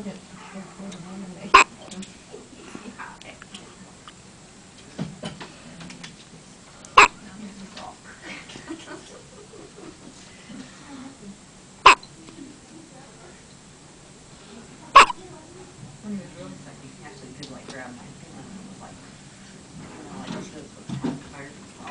When he was really sick, he actually did like grab my hand and was like, like this with fire control.